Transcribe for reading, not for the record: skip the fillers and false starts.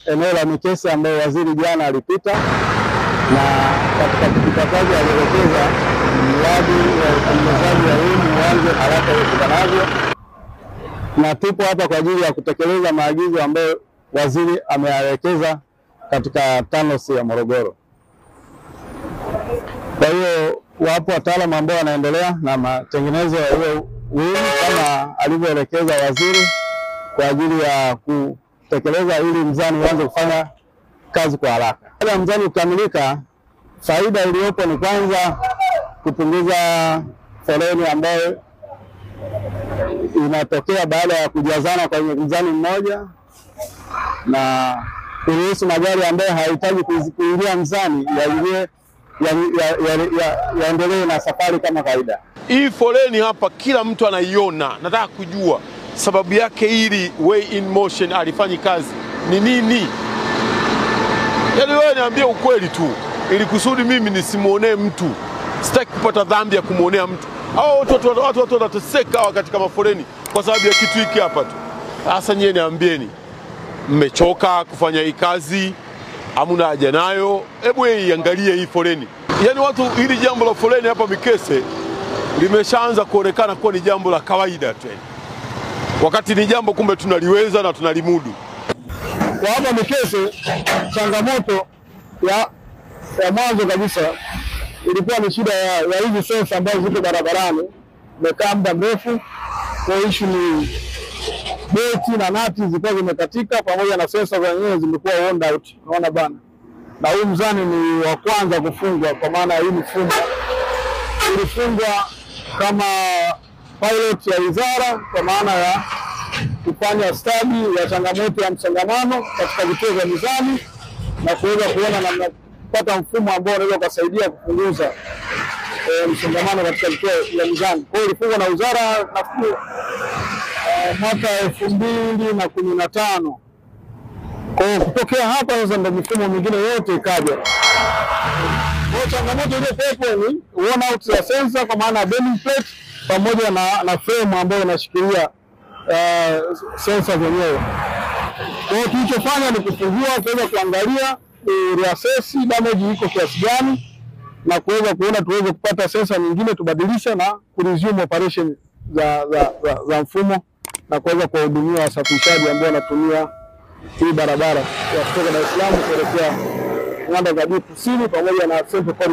eneo la Mikese ambayo waziri jana alipita, na katika kupita kwake alielekeza mradi wa utekelezaji wa elimu uanze haraka iwezekanavyo, na tupo hapa kwa ajili ya kutekeleza maagizo ambayo waziri ameelekeza katika TANROADS ya Morogoro. Kwa hiyo wapo wataalamu ambao wanaendelea na matengenezo ya hiyo wing kama alivyoelekeza waziri kwa ajili ya kutekeleza ili mzani uanze kufanya kazi kwa haraka. Baada ya mzani kukamilika, faida iliyopo ni kwanza kupunguza foleni ambayo inatokea baada ya kujazana kwenye mzani mmoja, na kuruhusu magari ambayo hayahitaji kuingia mzani yaendelee na safari kama kawaida. Hii foleni hapa kila mtu anaiona. Nataka kujua sababu yake ili Way in Motion alifanyi kazi ni nini? Yaani wewe niambie ukweli tu, ili kusudi mimi nisimuonee mtu. Sitaki kupata dhambi ya kumuonea mtu. Hao watu wanateseka katika mafoleni kwa sababu ya kitu hiki hapa tu. Sasa nyie niambieni, mmechoka kufanya hii kazi? Hamuna haja nayo? Hebu iangalie hii foleni. Yaani watu, hili jambo la foleni hapa Mikese limeshaanza kuonekana kuwa ni jambo la kawaida tu. Wakati ni jambo kumbe tunaliweza na tunalimudu. Kwa hapa Mikese, changamoto ya mwanzo kabisa ilikuwa ni shida ya hizi sensa ambazo ziko barabarani. Imekaa muda mrefu, kwa issue ni beti na nati zilikuwa zimekatika, pamoja na sensa zenyewe zimekuwa worn out. Unaona bana. Na huu mzani ni wa kwanza kufungwa, kwa maana hii mifumo ilifungwa kama pilot ya wizara, kwa maana ya kufanya study ya changamoto ya msongamano katika vituo vya mizani na kuweza kuona namna kupata mfumo ambao unaweza kusaidia kupunguza msongamano katika vituo vya mizani. Kwa hiyo ilifungwa na wizara nafikiri mwaka 2015. Kwa hiyo kutokea hapa sasa ndio mifumo mingine yote ikaja. Kwa changamoto ile pepo ni worn out ya sensor, kwa maana bending plate pamoja na frame ambayo inashikilia sensor zenyewe. Kwa hiyo tulichofanya ni kufungua, kuweza kuangalia reassess damage iko kiasi gani, na kuweza kuona tuweze kupata sensor nyingine tubadilisha na kuresume operation za mfumo, na kuweza kuwahudumia wasafirishaji ambao wanatumia hii barabara ya kutoka Dar es Salaam kuelekea nyanda za juu kusini pamoja na Central Corridor.